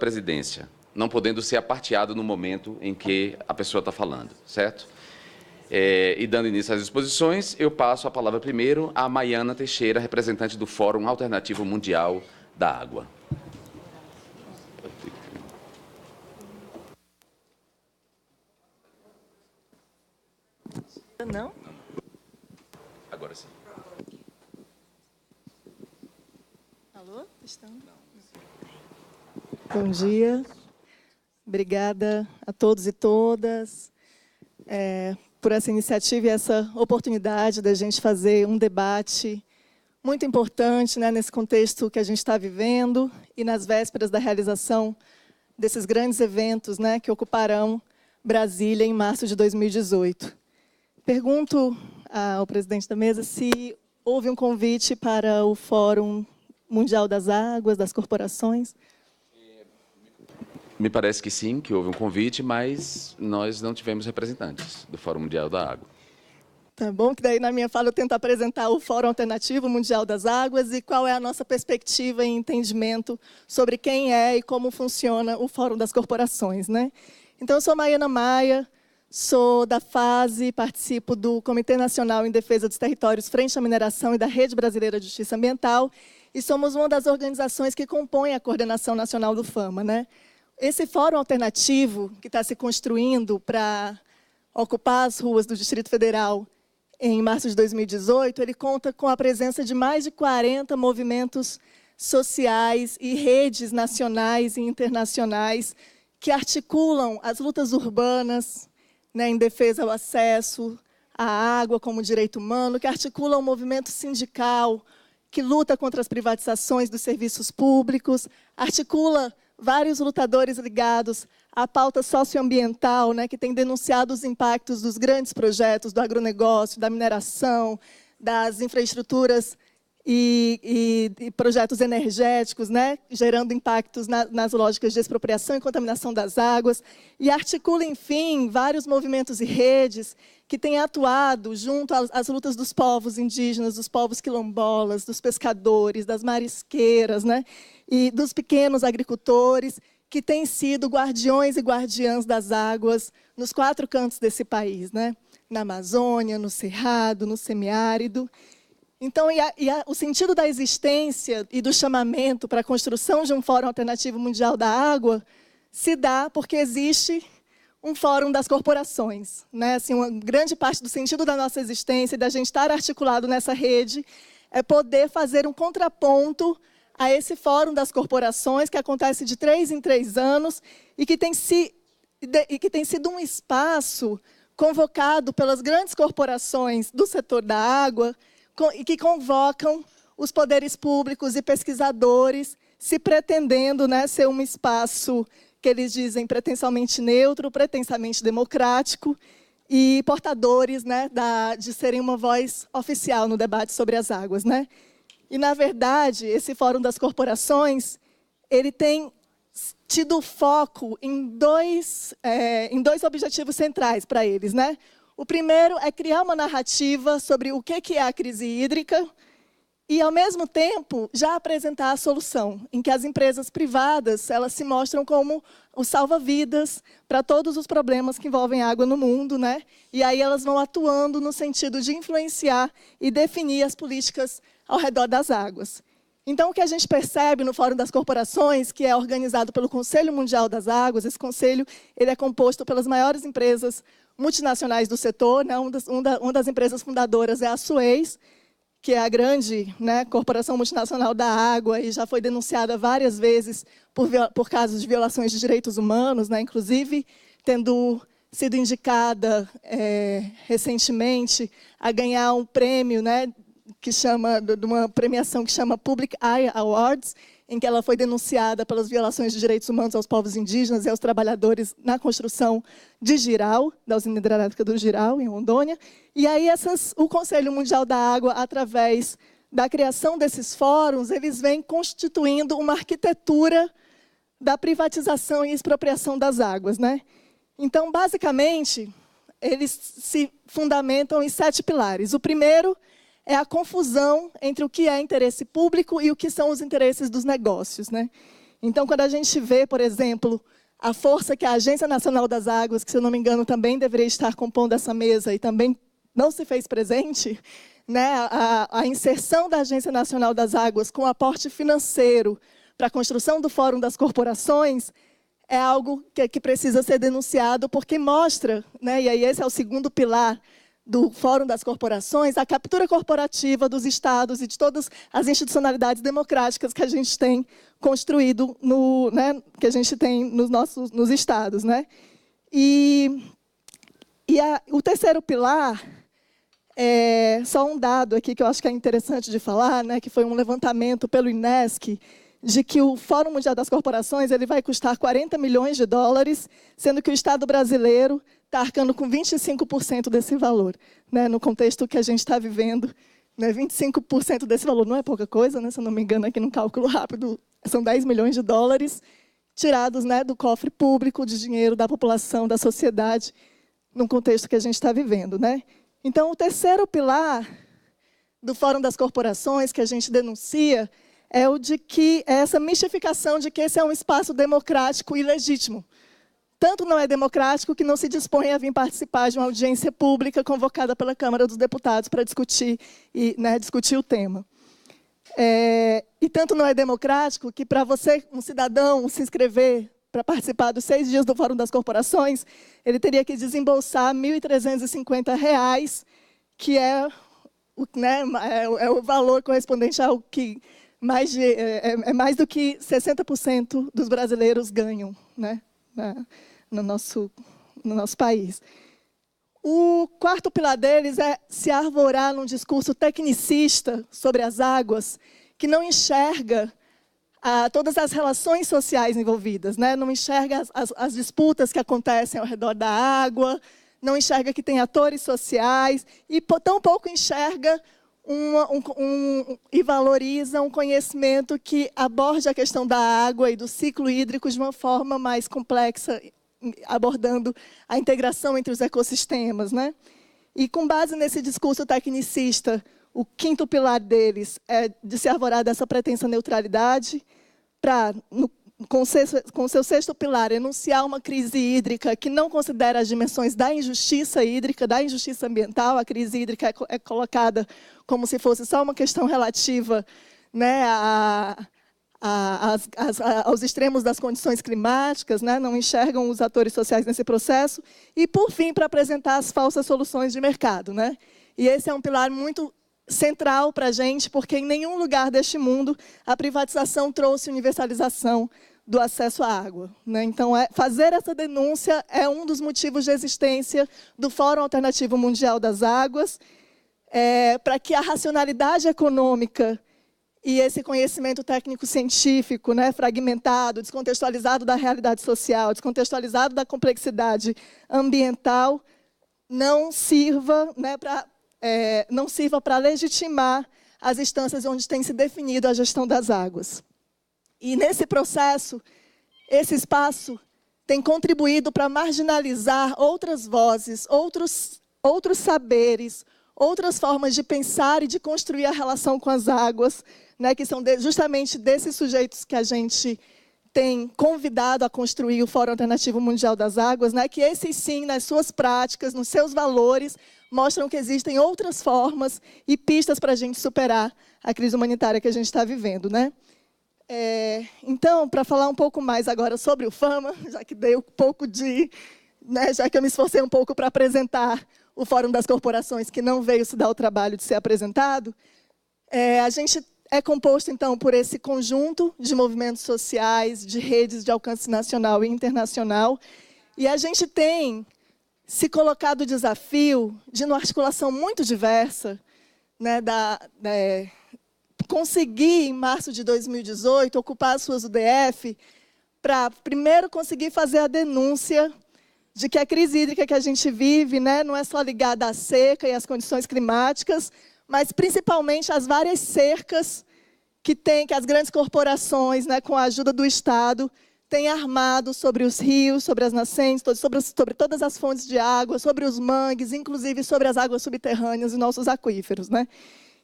vice-presidência, não podendo ser aparteado no momento em que a pessoa está falando, certo? E dando início às exposições, eu passo a palavra primeiro a Maiana Teixeira, representante do Fórum Alternativo Mundial da Água. Não? Agora sim. Alô? Estão? Bom dia. Obrigada a todos e todas por essa iniciativa e essa oportunidade da gente fazer um debate muito importante, né, nesse contexto que a gente está vivendo e nas vésperas da realização desses grandes eventos, né, que ocuparão Brasília em março de 2018. Pergunto ao presidente da mesa se houve um convite para o Fórum Mundial das Águas, das corporações. Me parece que sim, que houve um convite, mas nós não tivemos representantes do Fórum Mundial da Água. Tá bom, que daí na minha fala eu tento apresentar o Fórum Alternativo Mundial das Águas e qual é a nossa perspectiva e entendimento sobre quem é e como funciona o Fórum das Corporações, né? Então, eu sou Maiana Maia, sou da FASE, participo do Comitê Nacional em Defesa dos Territórios Frente à Mineração e da Rede Brasileira de Justiça Ambiental, e somos uma das organizações que compõem a Coordenação Nacional do FAMA, né? Esse fórum alternativo que está se construindo para ocupar as ruas do Distrito Federal em março de 2018, ele conta com a presença de mais de 40 movimentos sociais e redes nacionais e internacionais que articulam as lutas urbanas, né, em defesa ao acesso à água como direito humano, que articulam o movimento sindical, que luta contra as privatizações dos serviços públicos, articula vários lutadores ligados à pauta socioambiental, né, que tem denunciado os impactos dos grandes projetos do agronegócio, da mineração, das infraestruturas e projetos energéticos, né, gerando impactos nas lógicas de expropriação e contaminação das águas, e articula, enfim, vários movimentos e redes que têm atuado junto às lutas dos povos indígenas, dos povos quilombolas, dos pescadores, das marisqueiras, né, e dos pequenos agricultores, que têm sido guardiões e guardiãs das águas nos 4 cantos desse país, né, na Amazônia, no Cerrado, no semiárido. Então, o sentido da existência e do chamamento para a construção de um Fórum Alternativo Mundial da Água se dá porque existe um Fórum das Corporações, né? Assim, uma grande parte do sentido da nossa existência e da gente estar articulado nessa rede é poder fazer um contraponto a esse Fórum das Corporações, que acontece de 3 em 3 anos e que tem sido um espaço convocado pelas grandes corporações do setor da água, e que convocam os poderes públicos e pesquisadores, se pretendendo, né, ser um espaço que eles dizem pretensamente neutro, pretensamente democrático, e portadores, né, de serem uma voz oficial no debate sobre as águas, né? E, na verdade, esse Fórum das Corporações, ele tem tido foco em dois objetivos centrais para eles, né? O primeiro é criar uma narrativa sobre o que é a crise hídrica e, ao mesmo tempo, já apresentar a solução, em que as empresas privadas elas se mostram como o salva-vidas para todos os problemas que envolvem água no mundo, né? E aí elas vão atuando no sentido de influenciar e definir as políticas ao redor das águas. Então, o que a gente percebe no Fórum das Corporações, que é organizado pelo Conselho Mundial das Águas, esse conselho ele é composto pelas maiores empresas multinacionais do setor, né? Uma das empresas fundadoras é a Suez, que é a grande, né, corporação multinacional da água e já foi denunciada várias vezes por casos de violações de direitos humanos, né? Inclusive tendo sido indicada recentemente a ganhar um prêmio, né, de uma premiação que chama Public Eye Awards, em que ela foi denunciada pelas violações de direitos humanos aos povos indígenas e aos trabalhadores na construção de Jirau, da usina hidrelétrica do Jirau, em Rondônia. E aí o Conselho Mundial da Água, através da criação desses fóruns, eles vêm constituindo uma arquitetura da privatização e expropriação das águas, né? Então, basicamente, eles se fundamentam em 7 pilares. O primeiro é a confusão entre o que é interesse público e o que são os interesses dos negócios, né? Então, quando a gente vê, por exemplo, a força que a Agência Nacional das Águas, que, se eu não me engano, também deveria estar compondo essa mesa e também não se fez presente, né, a inserção da Agência Nacional das Águas com aporte financeiro para a construção do Fórum das Corporações é algo que precisa ser denunciado, porque mostra, né, e aí esse é o segundo pilar do Fórum das Corporações, a captura corporativa dos estados e de todas as institucionalidades democráticas que a gente tem construído, né, que a gente tem nos estados. Né? O terceiro pilar, só um dado aqui que eu acho que é interessante de falar, né, que foi um levantamento pelo INESC, de que o Fórum Mundial das Corporações ele vai custar 40 milhões de dólares, sendo que o Estado brasileiro está arcando com 25% desse valor, né, no contexto que a gente está vivendo. Né, 25% desse valor não é pouca coisa, né, se eu não me engano, aqui no cálculo rápido, são 10 milhões de dólares tirados, né, do cofre público, de dinheiro da população, da sociedade, no contexto que a gente está vivendo. Né? Então, o terceiro pilar do Fórum das Corporações que a gente denuncia é o de que essa mistificação de que esse é um espaço democrático e legítimo. Tanto não é democrático que não se dispõe a vir participar de uma audiência pública convocada pela Câmara dos Deputados para discutir, discutir o tema. E tanto não é democrático que, para você, um cidadão, se inscrever para participar dos 6 dias do Fórum das Corporações, ele teria que desembolsar R$ 1.350, que é o valor correspondente ao que mais do que 60% dos brasileiros ganham, né, no nosso país. O quarto pilar deles é se arvorar num discurso tecnicista sobre as águas, que não enxerga todas as relações sociais envolvidas, né? Não enxerga as disputas que acontecem ao redor da água, não enxerga que tem atores sociais, e tampouco enxerga e valoriza um conhecimento que aborde a questão da água e do ciclo hídrico de uma forma mais complexa, abordando a integração entre os ecossistemas. Né? E, com base nesse discurso tecnicista, o quinto pilar deles é de se arvorar dessa pretensa neutralidade, para, com seu sexto pilar, enunciar uma crise hídrica que não considera as dimensões da injustiça hídrica, da injustiça ambiental. A crise hídrica é colocada como se fosse só uma questão relativa, né, aos extremos das condições climáticas, né, não enxergam os atores sociais nesse processo. E, por fim, para apresentar as falsas soluções de mercado. Né? E esse é um pilar muito central para a gente, porque em nenhum lugar deste mundo a privatização trouxe universalização do acesso à água. Né? Então, fazer essa denúncia é um dos motivos de existência do Fórum Alternativo Mundial das Águas, para que a racionalidade econômica e esse conhecimento técnico-científico, né, fragmentado, descontextualizado da realidade social, descontextualizado da complexidade ambiental, não sirva, né, para legitimar as instâncias onde tem se definido a gestão das águas. E, nesse processo, esse espaço tem contribuído para marginalizar outras vozes, outros saberes, outras formas de pensar e de construir a relação com as águas, né, que são justamente desses sujeitos que a gente tem convidado a construir o Fórum Alternativo Mundial das Águas, né, que esses, sim, nas suas práticas, nos seus valores, mostram que existem outras formas e pistas para a gente superar a crise humanitária que a gente está vivendo. Né? Então, para falar um pouco mais agora sobre o FAMA, já que dei um pouco de, né, já que eu me esforcei um pouco para apresentar o Fórum das Corporações, que não veio se dar o trabalho de ser apresentado, a gente é composto, então, por esse conjunto de movimentos sociais, de redes de alcance nacional e internacional, e a gente tem se colocado o desafio de, numa articulação muito diversa, né, conseguir, em março de 2018, ocupar as suas UDF, para, primeiro, conseguir fazer a denúncia de que a crise hídrica que a gente vive, né, não é só ligada à seca e às condições climáticas, mas, principalmente, às várias cercas que as grandes corporações, né, com a ajuda do Estado, têm armado sobre os rios, sobre as nascentes, sobre todas as fontes de água, sobre os mangues, inclusive sobre as águas subterrâneas e nossos aquíferos. Né?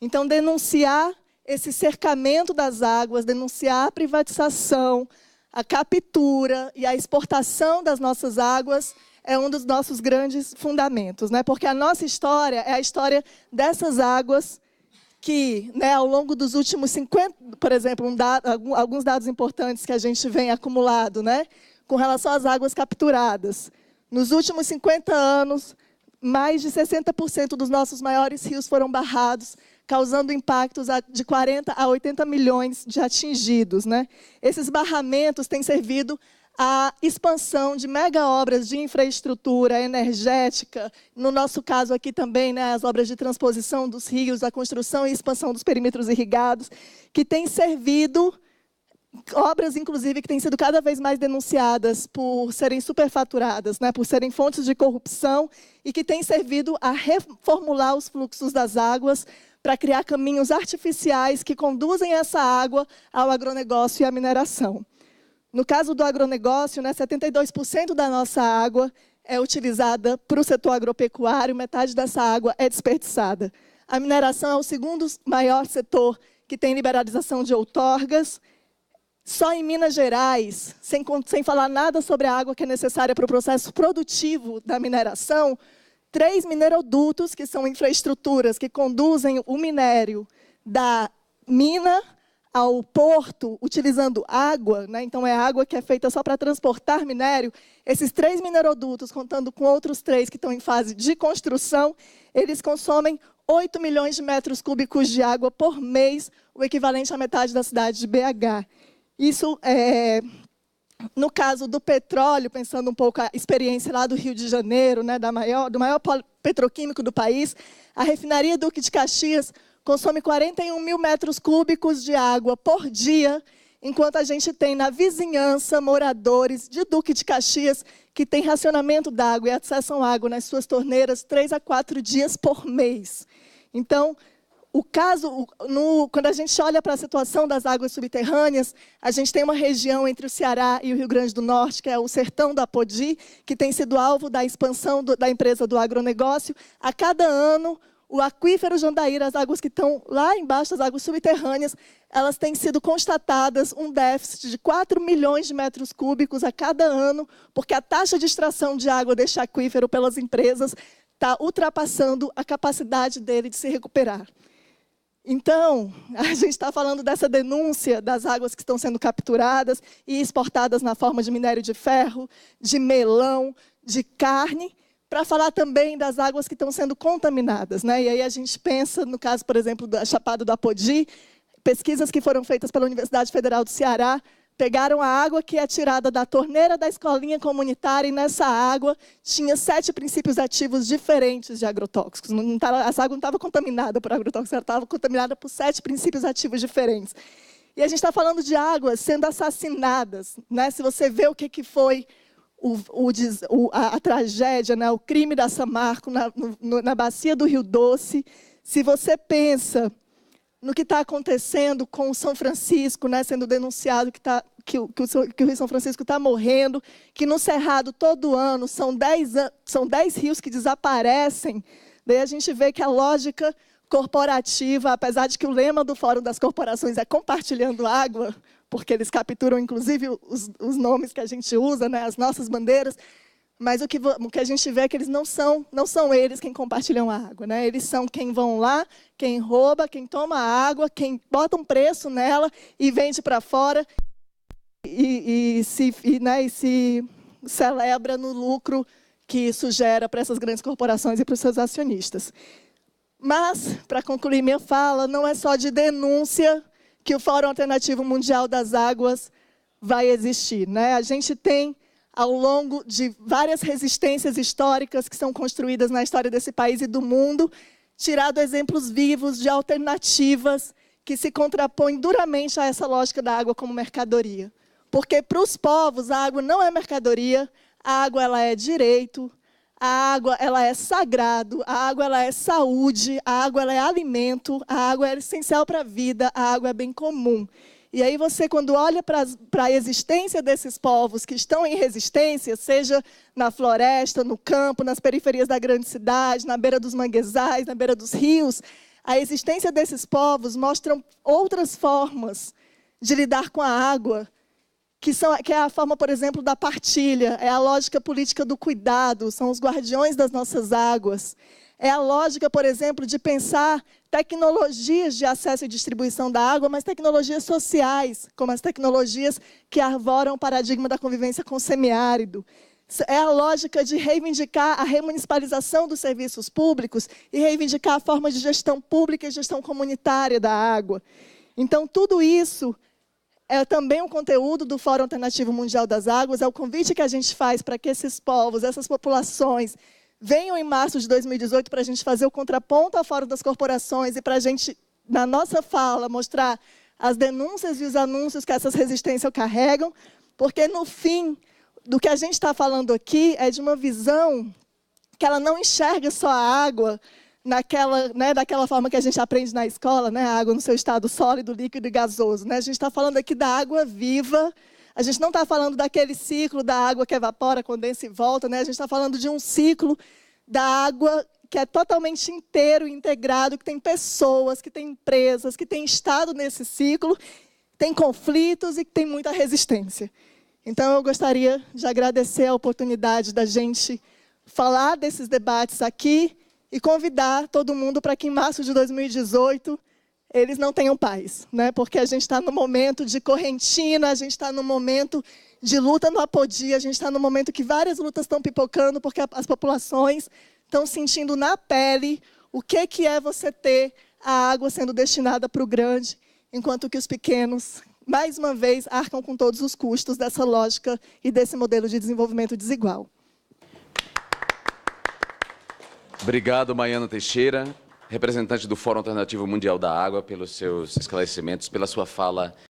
Então, denunciar esse cercamento das águas, denunciar a privatização, a captura e a exportação das nossas águas é um dos nossos grandes fundamentos, né? Porque a nossa história é a história dessas águas que, né, ao longo dos últimos 50, por exemplo, alguns dados importantes que a gente vem acumulado, né, com relação às águas capturadas. Nos últimos 50 anos, mais de 60% dos nossos maiores rios foram barrados, causando impactos de 40 a 80 milhões de atingidos, né? Esses barramentos têm servido à expansão de mega obras de infraestrutura energética, no nosso caso aqui também, né, as obras de transposição dos rios, a construção e expansão dos perímetros irrigados, que têm servido, obras, inclusive, que têm sido cada vez mais denunciadas por serem superfaturadas, né, por serem fontes de corrupção, e que têm servido a reformular os fluxos das águas para criar caminhos artificiais que conduzem essa água ao agronegócio e à mineração. No caso do agronegócio, né, 72% da nossa água é utilizada para o setor agropecuário, metade dessa água é desperdiçada. A mineração é o segundo maior setor que tem liberalização de outorgas. Só em Minas Gerais, sem falar nada sobre a água que é necessária para o processo produtivo da mineração, 3 minerodutos, que são infraestruturas que conduzem o minério da mina ao porto, utilizando água, né? Então é água que é feita só para transportar minério. Esses 3 minerodutos, contando com outros 3 que estão em fase de construção, eles consomem 8 milhões de metros cúbicos de água por mês, o equivalente à metade da cidade de BH. Isso no caso do petróleo, pensando um pouco a experiência lá do Rio de Janeiro, né, do maior polo petroquímico do país, a refinaria Duque de Caxias consome 41 mil metros cúbicos de água por dia, enquanto a gente tem na vizinhança moradores de Duque de Caxias que têm racionamento d'água e acessam água nas suas torneiras 3 a 4 dias por mês. Então, quando a gente olha para a situação das águas subterrâneas, a gente tem uma região entre o Ceará e o Rio Grande do Norte, que é o sertão da Apodi, que tem sido alvo da expansão da empresa do agronegócio. A cada ano, o aquífero Jandaíra, as águas que estão lá embaixo, as águas subterrâneas, elas têm sido constatadas um déficit de 4 milhões de metros cúbicos a cada ano, porque a taxa de extração de água deste aquífero pelas empresas está ultrapassando a capacidade dele de se recuperar. Então, a gente está falando dessa denúncia das águas que estão sendo capturadas e exportadas na forma de minério de ferro, de melão, de carne, para falar também das águas que estão sendo contaminadas, né? E aí a gente pensa, no caso, por exemplo, da Chapada do Apodi, pesquisas que foram feitas pela Universidade Federal do Ceará, pegaram a água que é tirada da torneira da escolinha comunitária e nessa água tinha 7 princípios ativos diferentes de agrotóxicos. Essa água não estava contaminada por agrotóxicos, ela estava contaminada por 7 princípios ativos diferentes. E a gente está falando de águas sendo assassinadas, né? Se você vê o que foi a tragédia, né? O crime da Samarco na bacia do Rio Doce, se você pensa no que está acontecendo com o São Francisco, né, sendo denunciado que o Rio São Francisco está morrendo, que no Cerrado, todo ano, são 10 rios que desaparecem. Daí a gente vê que a lógica corporativa, apesar de que o lema do Fórum das Corporações é compartilhando água, porque eles capturam, inclusive, os nomes que a gente usa, né, as nossas bandeiras, mas o que a gente vê é que eles não são eles quem compartilham a água, né? Eles são quem vão lá, quem rouba, quem toma a água, quem bota um preço nela e vende para fora e se celebra no lucro que isso gera para essas grandes corporações e para os seus acionistas. Mas, para concluir minha fala, não é só de denúncia que o Fórum Alternativo Mundial das Águas vai existir, né? A gente tem, ao longo de várias resistências históricas que são construídas na história desse país e do mundo, tirado exemplos vivos de alternativas que se contrapõem duramente a essa lógica da água como mercadoria. Porque, para os povos, a água não é mercadoria, a água ela é direito, a água ela é sagrado, a água ela é saúde, a água ela é alimento, a água é essencial para a vida, a água é bem comum. E aí você, quando olha para a existência desses povos que estão em resistência, seja na floresta, no campo, nas periferias da grande cidade, na beira dos manguezais, na beira dos rios, a existência desses povos mostram outras formas de lidar com a água que é a forma, por exemplo, da partilha, é a lógica política do cuidado, são os guardiões das nossas águas. É a lógica, por exemplo, de pensar tecnologias de acesso e distribuição da água, mas tecnologias sociais, como as tecnologias que arvoram o paradigma da convivência com o semiárido. É a lógica de reivindicar a remunicipalização dos serviços públicos e reivindicar a forma de gestão pública e gestão comunitária da água. Então, tudo isso é também um conteúdo do Fórum Alternativo Mundial das Águas, é o convite que a gente faz para que esses povos, essas populações, venham em março de 2018 para a gente fazer o contraponto ao Fórum das Corporações e para a gente, na nossa fala, mostrar as denúncias e os anúncios que essas resistências carregam, porque, no fim, do que a gente está falando aqui é de uma visão que ela não enxerga só a água daquela forma que a gente aprende na escola, a água no seu estado sólido, líquido e gasoso. A gente está falando aqui da água viva, a gente não está falando daquele ciclo da água que evapora, condensa e volta, a gente está falando de um ciclo da água que é totalmente inteiro, integrado, que tem pessoas, que tem empresas, que tem estado nesse ciclo, tem conflitos e que tem muita resistência. Então, eu gostaria de agradecer a oportunidade da gente falar desses debates aqui e convidar todo mundo para que, em março de 2018, eles não tenham paz, porque a gente está no momento de correntina, a gente está no momento de luta no Apodi, a gente está no momento que várias lutas estão pipocando, porque as populações estão sentindo na pele o que é você ter a água sendo destinada para o grande, enquanto que os pequenos, mais uma vez, arcam com todos os custos dessa lógica e desse modelo de desenvolvimento desigual. Obrigado, Maiana Teixeira, representante do Fórum Alternativo Mundial da Água, pelos seus esclarecimentos, pela sua fala